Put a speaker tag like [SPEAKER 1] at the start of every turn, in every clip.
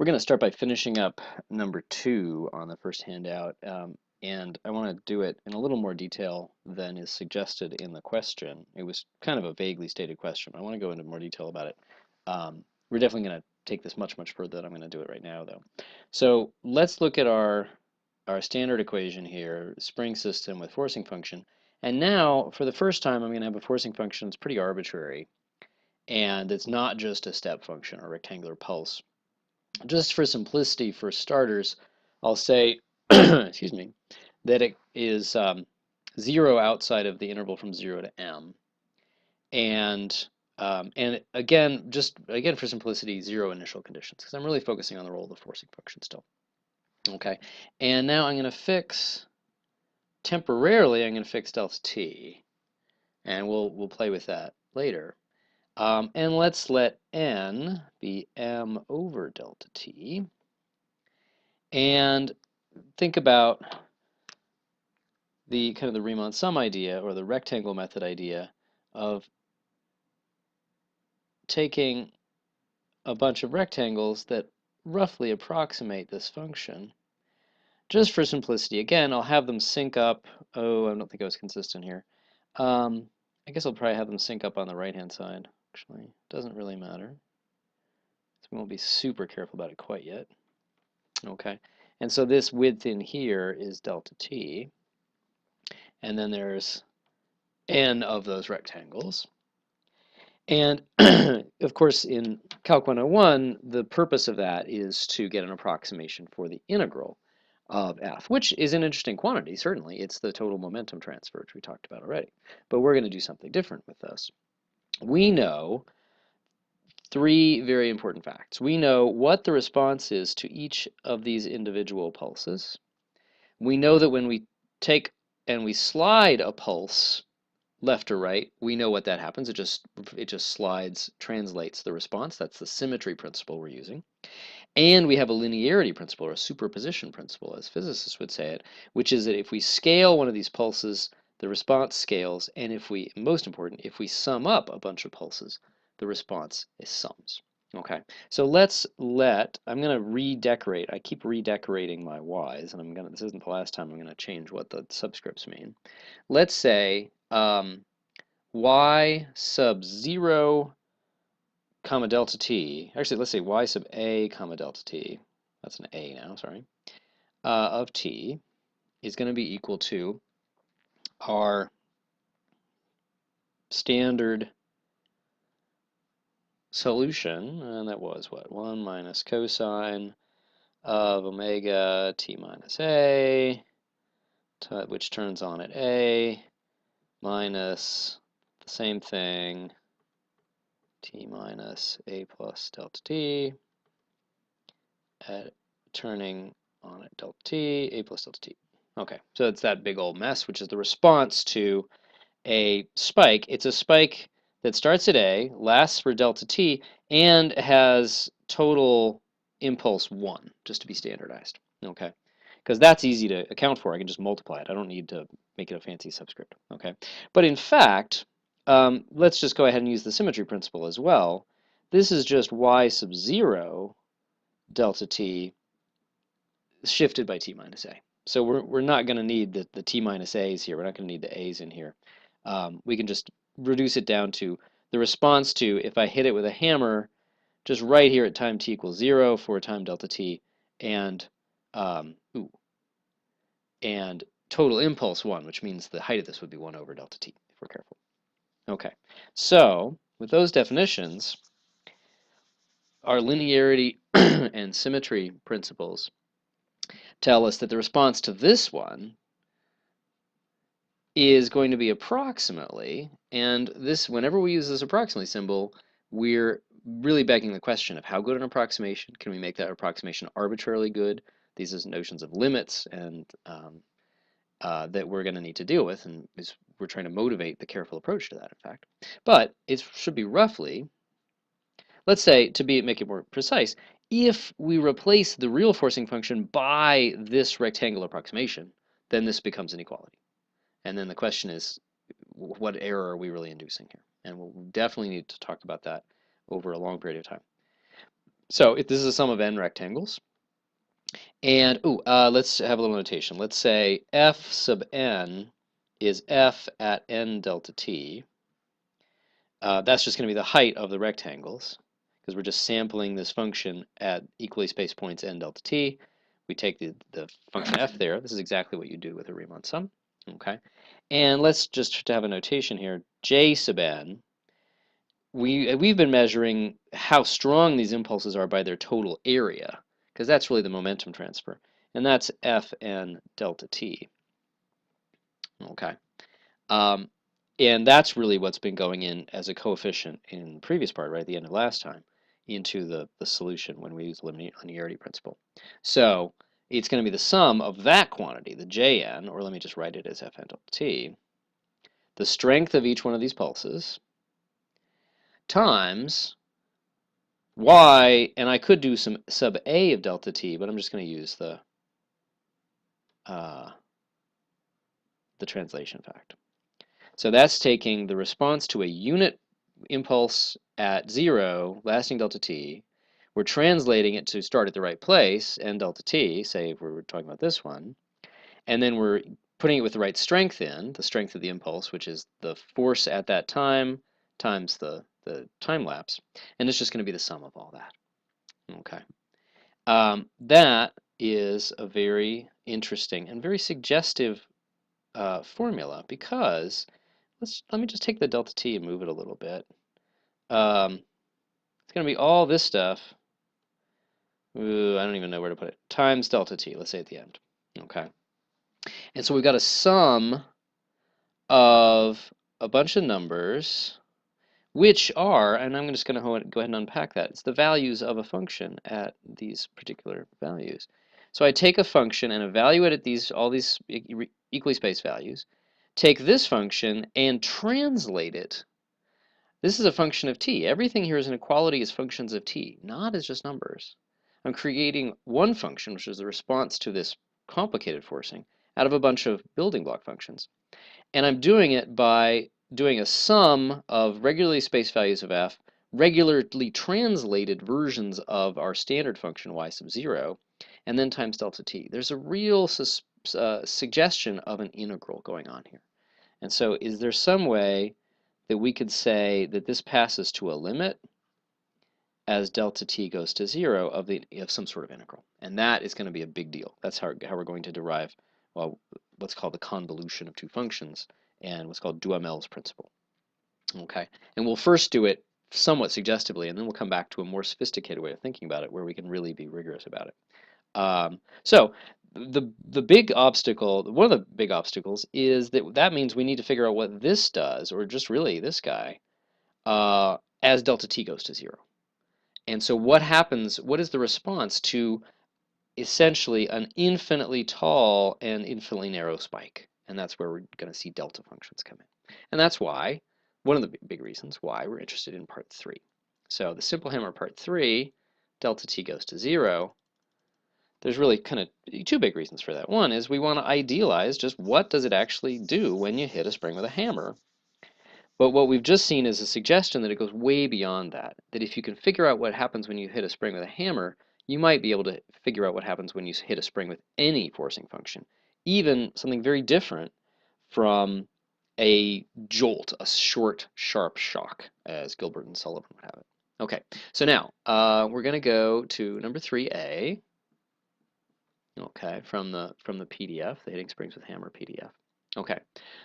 [SPEAKER 1] We're going to start by finishing up number 2 on the first handout, and I want to do it in a little more detail than is suggested in the question. It was kind of a vaguely stated question. I want to go into more detail about it. We're definitely going to take this much, much further than I'm going to do it right now, though. So let's look at our standard equation here, spring system with forcing function. And now, for the first time, I'm going to have a forcing function that's pretty arbitrary, and it's not just a step function or rectangular pulse. Just for simplicity, for starters, I'll say, excuse me, that it is 0 outside of the interval from 0 to m. And again, for simplicity, 0 initial conditions, because I'm really focusing on the role of the forcing function still. Okay, and now I'm going to fix, temporarily, I'm going to fix delta t, and we'll play with that later. And let's let n be m over delta t. And think about the kind of the Riemann sum idea, or the rectangle method idea, of taking a bunch of rectangles that roughly approximate this function. Just for simplicity, again, I'll have them sync up. Oh, I don't think I was consistent here. I guess I'll probably have them sync up on the right-hand side. Actually, doesn't really matter. So we won't be super careful about it quite yet. Okay, and so this width in here is delta t. And then there's n of those rectangles. And of course, in Calc 101, the purpose of that is to get an approximation for the integral of f, which is an interesting quantity, certainly. It's the total momentum transfer, which we talked about already. But we're going to do something different with this. We know 3 very important facts. We know what the response is to each of these individual pulses. We know that when we take and we slide a pulse left or right, we know what that happens. It just translates the response. That's the symmetry principle we're using. And we have a linearity principle, or a superposition principle, as physicists would say it, which is that if we scale one of these pulses, the response scales, and if we, most important, if we sum up a bunch of pulses, the response is sums. Okay, so I'm going to redecorate. I keep redecorating my y's, and this isn't the last time I'm going to change what the subscripts mean. Let's say y sub 0 comma delta t, actually let's say y sub a comma delta t, that's an a now, sorry, of t is going to be equal to our standard solution, and that was what? 1 minus cosine of omega t minus a, which turns on at a, minus the same thing, t minus a plus delta t, at turning on at delta t, a plus delta t. Okay, so it's that big old mess, which is the response to a spike. It's a spike that starts at a, lasts for delta t, and has total impulse 1, just to be standardized. Okay, because that's easy to account for. I can just multiply it. I don't need to make it a fancy subscript. Okay, but in fact, let's just go ahead and use the symmetry principle as well. This is just y sub 0 delta t shifted by t minus a. So we're not going to need the t minus a's here. We're not going to need the a's in here. We can just reduce it down to the response to, if I hit it with a hammer, just right here at time t equals 0 for time delta t, and total impulse 1, which means the height of this would be 1 over delta t, if we're careful. Okay, so with those definitions, our linearity and symmetry principles tell us that the response to this one is going to be approximately, and this, whenever we use this approximately symbol, we're really begging the question of how good an approximation. Can we make that approximation arbitrarily good? These are notions of limits, and that we're going to need to deal with, and we're trying to motivate the careful approach to that, in fact. But it should be roughly, let's say, make it more precise, if we replace the real forcing function by this rectangular approximation, then this becomes an equality. And then the question is, what error are we really inducing here? And we'll definitely need to talk about that over a long period of time. So if this is a sum of n rectangles, and let's have a little notation. Let's say f sub n is f at n delta t. That's just going to be the height of the rectangles, because we're just sampling this function at equally spaced points n delta t. We take the function f there. This is exactly what you do with a Riemann sum. Okay, and let's just to have a notation here. J sub n. We've been measuring how strong these impulses are by their total area, because that's really the momentum transfer, and that's Fn delta t. Okay, and that's really what's been going in as a coefficient in the previous part, right at the end of last time, into the solution when we use the linearity principle. So it's going to be the sum of that quantity, the Jn, or let me just write it as Fn delta t, the strength of each one of these pulses, times y, and I could do some sub a of delta t, but I'm just going to use the translation fact. So that's taking the response to a unit impulse at 0, lasting delta t. We're translating it to start at the right place, n delta t, say if we're talking about this one, and then we're putting it with the right strength in, the strength of the impulse, which is the force at that time times the time lapse, and it's just going to be the sum of all that. Okay. That is a very interesting and very suggestive formula, because let me just take the delta t and move it a little bit. It's going to be all this stuff. Ooh, I don't even know where to put it. Times delta t, let's say at the end. Okay. And so we've got a sum of a bunch of numbers, which are, and I'm just going to go ahead and unpack that. It's the values of a function at these particular values. So I take a function and evaluate at all these equally spaced values, take this function and translate it. This is a function of t. Everything here is an equality as functions of t, not as just numbers. I'm creating one function, which is the response to this complicated forcing, out of a bunch of building block functions. And I'm doing it by doing a sum of regularly spaced values of f, regularly translated versions of our standard function y sub 0, and then times delta t. There's a real suggestion of an integral going on here. And so is there some way that we could say that this passes to a limit as delta t goes to 0 of some sort of integral? And that is going to be a big deal. That's how we're going to derive, well, what's called the convolution of two functions and what's called Duhamel's principle. Okay, and we'll first do it somewhat suggestively, and then we'll come back to a more sophisticated way of thinking about it where we can really be rigorous about it. So the big obstacle, one of the big obstacles, is that means we need to figure out what this does, or just really this guy, as delta t goes to 0. And so what happens, what is the response to essentially an infinitely tall and infinitely narrow spike? And that's where we're going to see delta functions come in. And that's why, one of the big reasons why we're interested in part 3. So the simple hammer part 3, delta t goes to 0. There's really kind of two big reasons for that. One is we want to idealize just what does it actually do when you hit a spring with a hammer. But what we've just seen is a suggestion that it goes way beyond that. That if you can figure out what happens when you hit a spring with a hammer, you might be able to figure out what happens when you hit a spring with any forcing function. Even something very different from a jolt, a short, sharp shock, as Gilbert and Sullivan would have it. Okay, so now we're going to go to number 3a. Okay, from the PDF, the hitting springs with hammer PDF. Okay,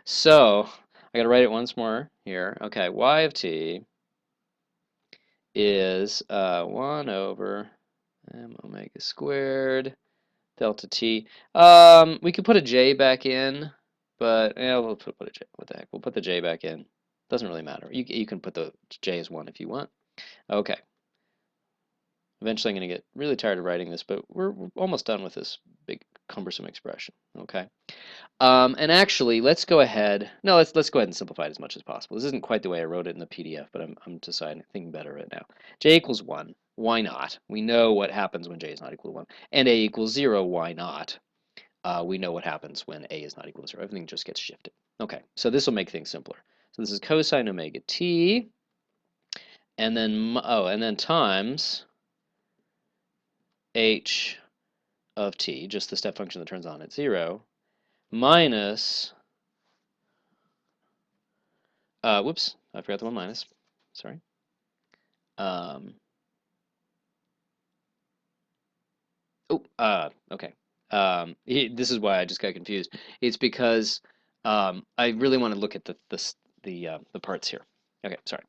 [SPEAKER 1] so I got to write it once more here. Okay, y of t is 1 over m omega squared delta t. We could put a j back in, but yeah, we'll put a j. What the heck? We'll put the j back in. Doesn't really matter. You can put the j as 1 if you want. Okay. Eventually, I'm going to get really tired of writing this, but we're almost done with this big cumbersome expression. Okay. And actually, let's go ahead. No, let's go ahead and simplify it as much as possible. This isn't quite the way I wrote it in the PDF, but I'm deciding, thinking better of it now. J equals 1. Why not? We know what happens when j is not equal to 1. And a equals 0. Why not? We know what happens when a is not equal to 0. Everything just gets shifted. Okay, so this will make things simpler. So this is cosine omega t, and then times h of t, just the step function that turns on at 0, minus, whoops, I forgot the one minus, sorry. Okay. This is why I just got confused. It's because I really want to look at the parts here. Okay, sorry.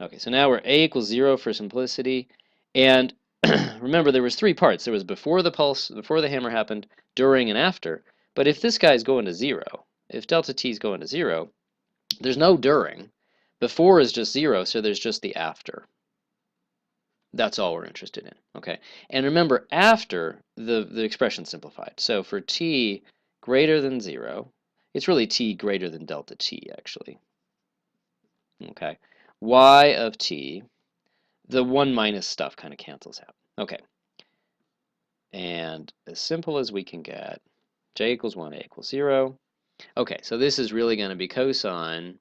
[SPEAKER 1] Okay, so now we're a equals 0 for simplicity, and remember there was 3 parts. There was before the pulse, before the hammer happened, during, and after. But if this guy's going to 0, if delta t is going to 0, there's no during. Before is just 0, so there's just the after. That's all we're interested in, okay? And remember, after, the expression's simplified. So for t greater than 0, it's really t greater than delta t, actually. Okay, y of t, the 1 minus stuff kind of cancels out. Okay, and as simple as we can get, j equals 1, a equals 0. Okay, so this is really going to be cosine.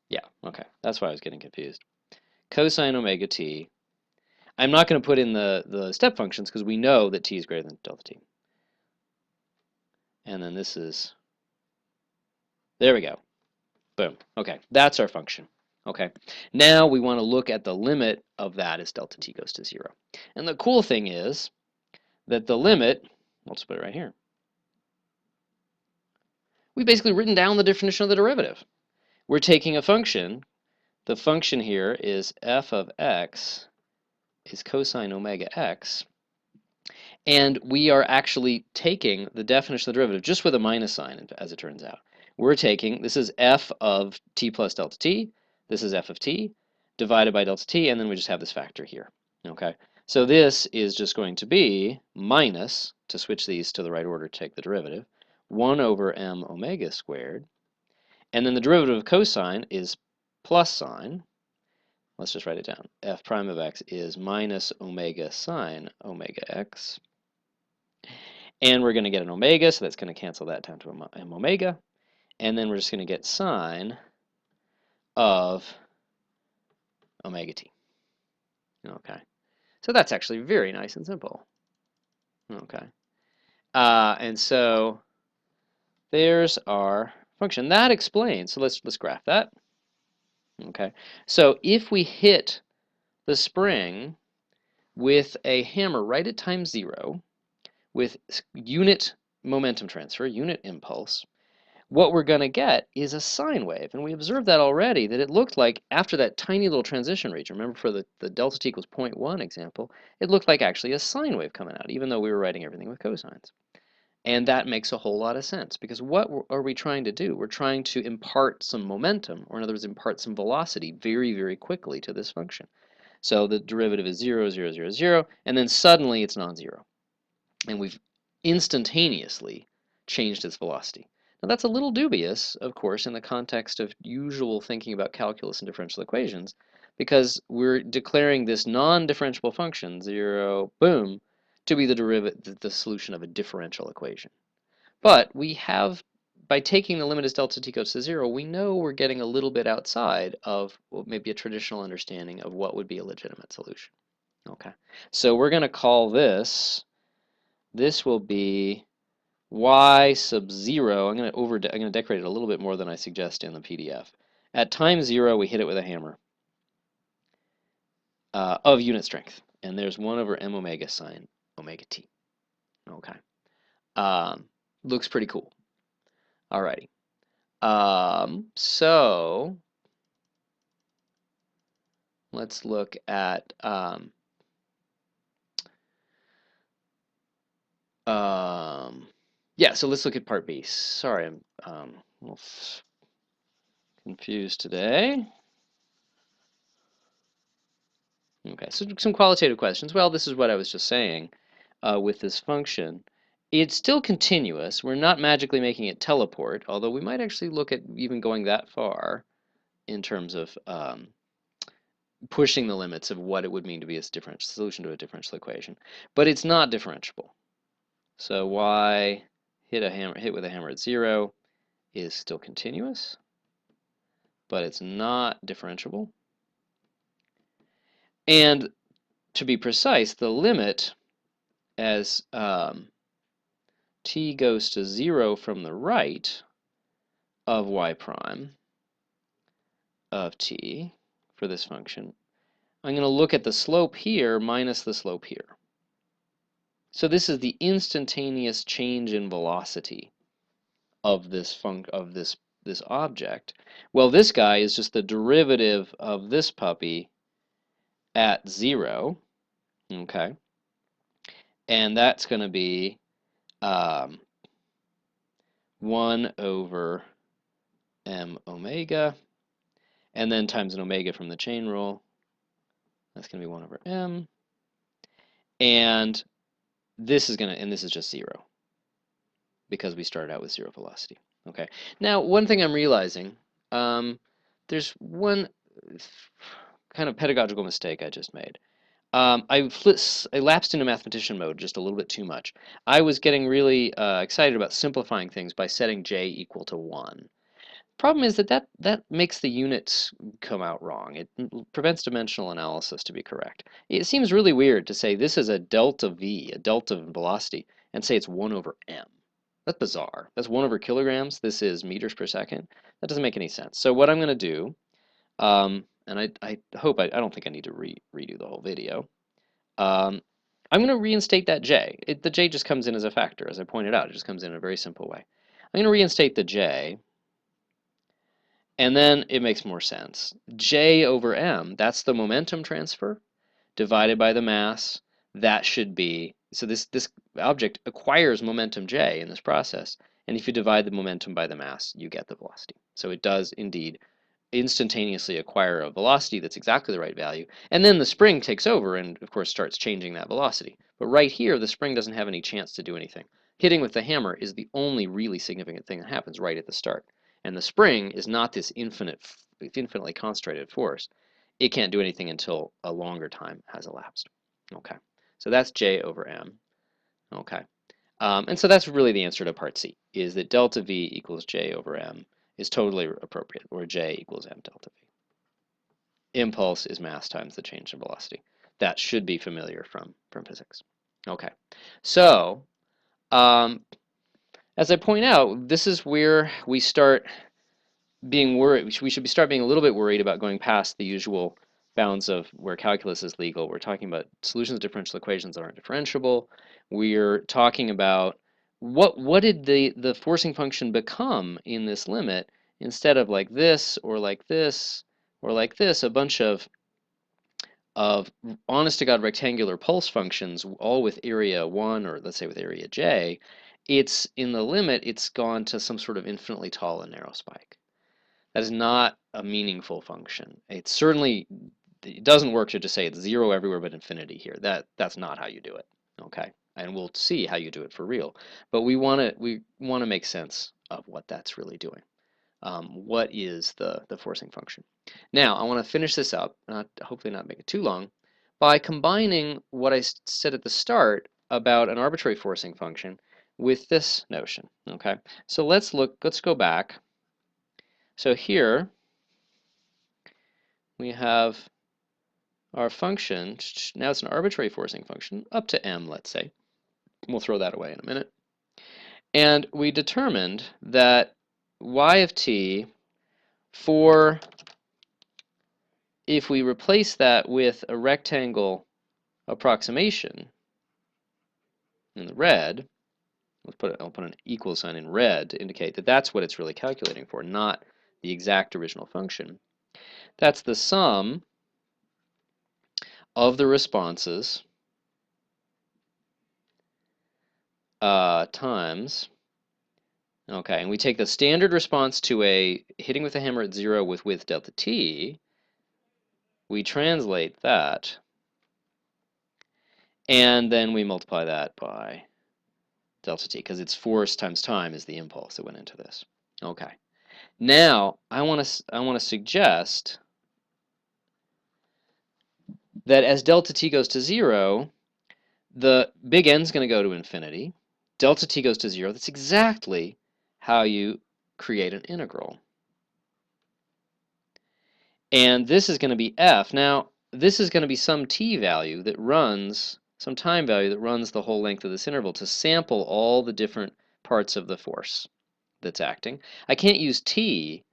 [SPEAKER 1] Yeah, okay, that's why I was getting confused. Cosine omega t. I'm not going to put in the step functions because we know that t is greater than delta t. And then this is, there we go. Boom. Okay, that's our function. Okay, now we want to look at the limit of that as delta t goes to 0. And the cool thing is that the limit, let's put it right here. We've basically written down the definition of the derivative. We're taking a function. The function here is f of x is cosine omega x. And we are actually taking the definition of the derivative just with a minus sign, as it turns out. We're taking, this is f of t plus delta t, this is f of t, divided by delta t, and then we just have this factor here. Okay, so this is just going to be minus, to switch these to the right order to take the derivative, 1 over m omega squared. And then the derivative of cosine is plus sign. Let's just write it down. F prime of x is minus omega sine omega x. And we're going to get an omega, so that's going to cancel that down to m omega. And then we're just going to get sine of omega t. Okay. So that's actually very nice and simple. Okay. And so there's our function. That explains, so let's graph that. Okay. So if we hit the spring with a hammer right at time 0, with unit momentum transfer, unit impulse, what we're going to get is a sine wave. And we observed that already, that it looked like after that tiny little transition region, remember for the delta t equals 0.1 example, it looked like actually a sine wave coming out, even though we were writing everything with cosines. And that makes a whole lot of sense, because what are we trying to do? We're trying to impart some momentum, or in other words, impart some velocity very, very quickly to this function. So the derivative is 0, 0, 0, 0, and then suddenly it's non-zero. And we've instantaneously changed its velocity. Now that's a little dubious, of course, in the context of usual thinking about calculus and differential equations, because we're declaring this non-differentiable function, 0, boom, to be the derivative, the solution of a differential equation. But we have, by taking the limit as delta t goes to 0, we know we're getting a little bit outside of maybe a traditional understanding of what would be a legitimate solution. Okay, so we're going to call this will be y sub 0. I'm going to decorate it a little bit more than I suggest in the PDF. At time 0, we hit it with a hammer of unit strength, and there's 1 over m omega sine omega t. Okay, looks pretty cool. Alrighty. So let's look at yeah, so let's look at part B. Sorry, I'm a little confused today. Okay, so some qualitative questions. Well, this is what I was just saying with this function. It's still continuous. We're not magically making it teleport, although we might actually look at even going that far in terms of pushing the limits of what it would mean to be a differential solution to a differential equation. But it's not differentiable. So y hit with a hammer at 0 is still continuous, but it's not differentiable. And to be precise, the limit as t goes to 0 from the right of y prime of t for this function, I'm going to look at the slope here minus the slope here. So this is the instantaneous change in velocity of this this object. Well, this guy is just the derivative of this puppy at 0, okay? And that's going to be 1 over m omega, and then times an omega from the chain rule. That's going to be 1 over m. And this is just 0 because we started out with 0 velocity. Okay. Now, one thing I'm realizing, there's one kind of pedagogical mistake I just made. I lapsed into mathematician mode just a little bit too much. I was getting really excited about simplifying things by setting j equal to 1. Problem is that makes the units come out wrong. It prevents dimensional analysis to be correct. It seems really weird to say this is a delta v, a delta velocity, and say it's 1 over m. That's bizarre. That's 1 over kilograms. This is meters per second. That doesn't make any sense. So what I'm going to do, and I hope I don't think I need to redo the whole video. I'm going to reinstate that j. The j just comes in as a factor, as I pointed out. It just comes in a very simple way. I'm going to reinstate the j. And then it makes more sense. J over m, that's the momentum transfer divided by the mass. That should be, so this object acquires momentum j in this process. And if you divide the momentum by the mass, you get the velocity. So it does indeed instantaneously acquire a velocity that's exactly the right value. And then the spring takes over and, of course, starts changing that velocity. But right here, the spring doesn't have any chance to do anything. Hitting with the hammer is the only really significant thing that happens right at the start. And the spring is not this infinitely concentrated force. It can't do anything until a longer time has elapsed. Okay, so that's j over m. Okay, and so that's really the answer to part C, is that delta v equals j over m is totally appropriate, or j equals m delta v. Impulse is mass times the change in velocity. That should be familiar from physics. Okay, so as I point out, this is where we start being worried. We should start being a little bit worried about going past the usual bounds of where calculus is legal. We're talking about solutions of differential equations that aren't differentiable. We're talking about what did the forcing function become in this limit instead of like this or like this or like this, a bunch of honest-to-God rectangular pulse functions, all with area 1, or let's say with area j. It's in the limit, it's gone to some sort of infinitely tall and narrow spike. That is not a meaningful function. It doesn't work to just say it's 0 everywhere but infinity here. That's not how you do it. Okay, and we'll see how you do it for real. But we want to make sense of what that's really doing. What is the forcing function? Now I want to finish this up, hopefully not make it too long, by combining what I said at the start about an arbitrary forcing function with this notion. Okay, so let's go back. So here we have our function. Now it's an arbitrary forcing function up to m, let's say. We'll throw that away in a minute. And we determined that y of t, if we replace that with a rectangle approximation in the red, I'll put an equal sign in red to indicate that that's what it's really calculating for, not the exact original function. That's the sum of the responses times, okay, and we take the standard response to a hitting with a hammer at 0 with width delta t, we translate that, and then we multiply that by delta t, because it's force times time is the impulse that went into this. Okay. Now I want to suggest that as delta t goes to 0, the big N is going to go to infinity. Delta t goes to 0. That's exactly how you create an integral. And this is going to be f. Now, this is going to be some t value that runs, some time value that runs the whole length of this interval to sample all the different parts of the force that's acting. I can't use t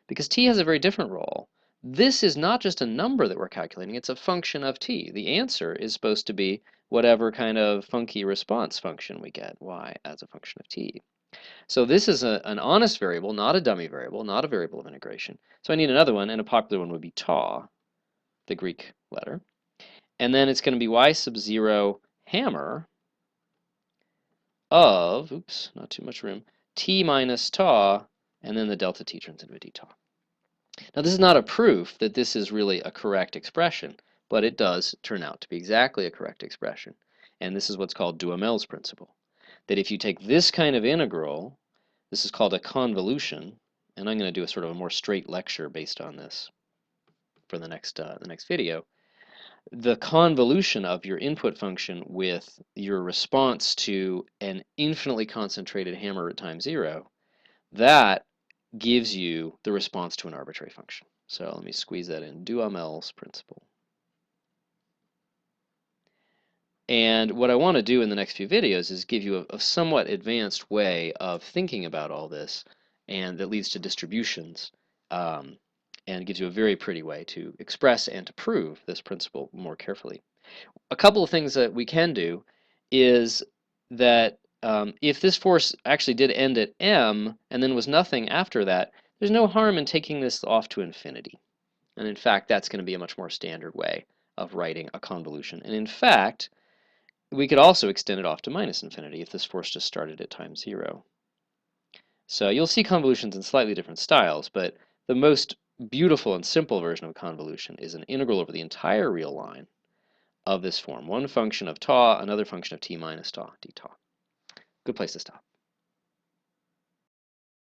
[SPEAKER 1] because t has a very different role. This is not just a number that we're calculating, it's a function of t. The answer is supposed to be whatever kind of funky response function we get, y as a function of t. So this is an honest variable, not a dummy variable, not a variable of integration. So I need another one, and a popular one would be ta, the Greek letter. And then it's going to be y sub 0 hammer of, oops, not too much room, t minus ta, and then the delta t turns into a d ta. Now this is not a proof that this is really a correct expression, but it does turn out to be exactly a correct expression. And this is what's called Duhamel's principle. That if you take this kind of integral, this is called a convolution, and I'm going to do a sort of a more straight lecture based on this for the next video. The convolution of your input function with your response to an infinitely concentrated hammer at time 0, that gives you the response to an arbitrary function. So let me squeeze that in, Duhamel's principle. And what I want to do in the next few videos is give you a somewhat advanced way of thinking about all this, and that leads to distributions, and gives you a very pretty way to express and to prove this principle more carefully. A couple of things that we can do is that if this force actually did end at m and then was nothing after that, there's no harm in taking this off to infinity. And in fact, that's going to be a much more standard way of writing a convolution. And in fact, we could also extend it off to minus infinity if this force just started at time 0. So you'll see convolutions in slightly different styles, but the most beautiful and simple version of a convolution is an integral over the entire real line of this form. One function of ta, another function of t minus ta, d ta. Good place to stop.